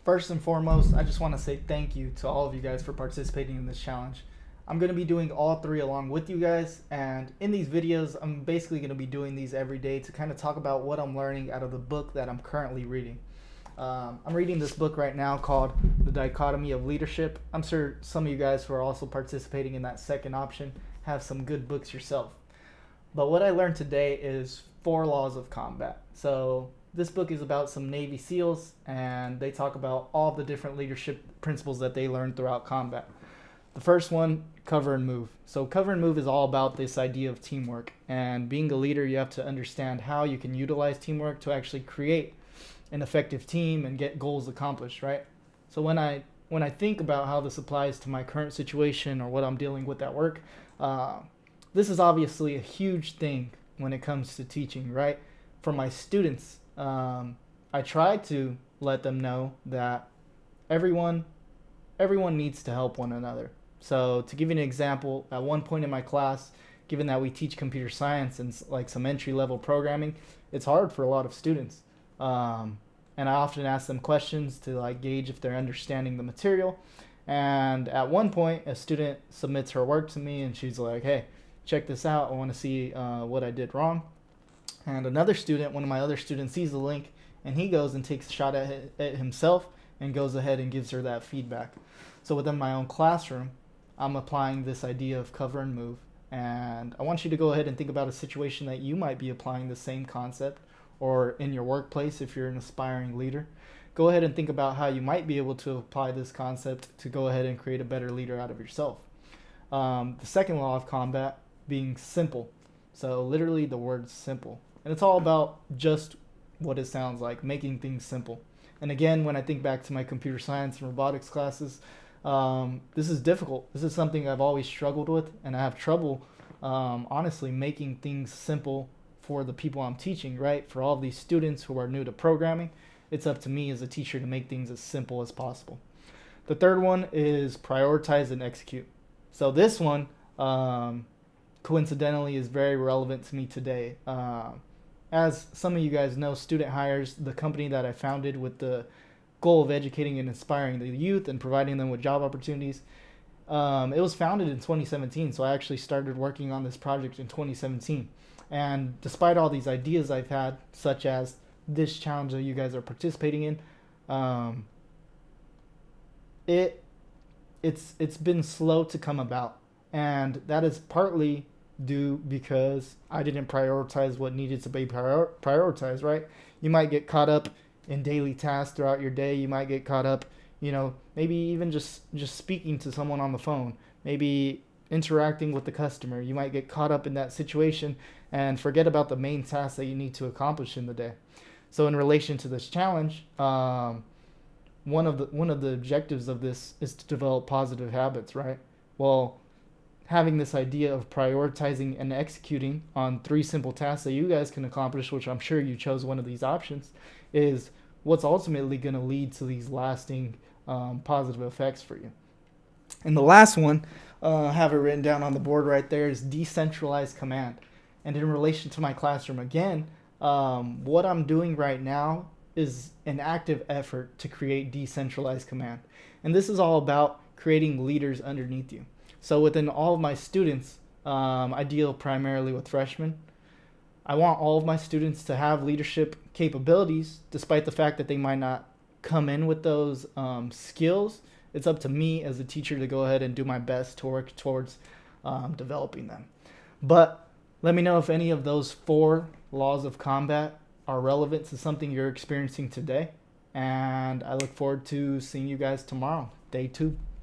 First and foremost, I just want to say thank you to all of you guys for participating in this challenge. I'm going to be doing all three along with you guys, and in these videos, I'm basically going to be doing these every day to kind of talk about what I'm learning out of the book that I'm currently reading. I'm reading this book right now called The Dichotomy of Leadership. I'm sure some of you guys who are also participating in that second option have some good books yourself. But what I learned today is 4 laws of combat. So this book is about some Navy SEALs, and they talk about all the different leadership principles that they learned throughout combat. The first one, cover and move. So cover and move is all about this idea of teamwork. And being a leader, you have to understand how you can utilize teamwork to actually create an effective team and get goals accomplished, right? So when I think about how this applies to my current situation or what I'm dealing with at work, this is obviously a huge thing when it comes to teaching, right? For my students, I try to let them know that everyone needs to help one another. So to give you an example, at one point in my class, given that we teach computer science and like some entry-level programming, it's hard for a lot of students. And I often ask them questions to like gauge if they're understanding the material. And at one point, a student submits her work to me and she's like, hey, check this out. I want to see what I did wrong. And another student, one of my other students, sees the link and he goes and takes a shot at it himself and goes ahead and gives her that feedback. So within my own classroom, I'm applying this idea of cover and move. And I want you to go ahead and think about a situation that you might be applying the same concept, or in your workplace if you're an aspiring leader. Go ahead and think about how you might be able to apply this concept to go ahead and create a better leader out of yourself. The second law of combat being simple. So literally the word simple. And it's all about just what it sounds like, making things simple. And again, when I think back to my computer science and robotics classes, this is difficult. This is something I've always struggled with, and I have trouble, honestly, making things simple for the people I'm teaching, right? For all of these students who are new to programming, it's up to me as a teacher to make things as simple as possible. The third one is prioritize and execute. So this one, coincidentally, is very relevant to me today. As some of you guys know, Student Hires, the company that I founded with the goal of educating and inspiring the youth and providing them with job opportunities, it was founded in 2017, so I actually started working on this project in 2017. And despite all these ideas I've had, such as this challenge that you guys are participating in, it's been slow to come about. And that is partly due because I didn't prioritize what needed to be prioritized, right? You might get caught up in daily tasks throughout your day. You might get caught up, maybe even just speaking to someone on the phone, maybe interacting with the customer. You might get caught up in that situation and forget about the main tasks that you need to accomplish in the day. So in relation to this challenge, one of the objectives of this is to develop positive habits, right? Well, having this idea of prioritizing and executing on 3 simple tasks that you guys can accomplish, which I'm sure you chose one of these options, is what's ultimately going to lead to these lasting positive effects for you. And the last one, I have it written down on the board right there, is Decentralized Command. And in relation to my classroom, again, what I'm doing right now is an active effort to create Decentralized Command. And this is all about creating leaders underneath you. So within all of my students, I deal primarily with freshmen. I want all of my students to have leadership capabilities, despite the fact that they might not come in with those skills. It's up to me as a teacher to go ahead and do my best to work towards developing them. But let me know if any of those 4 laws of combat are relevant to something you're experiencing today. And I look forward to seeing you guys tomorrow, day 2.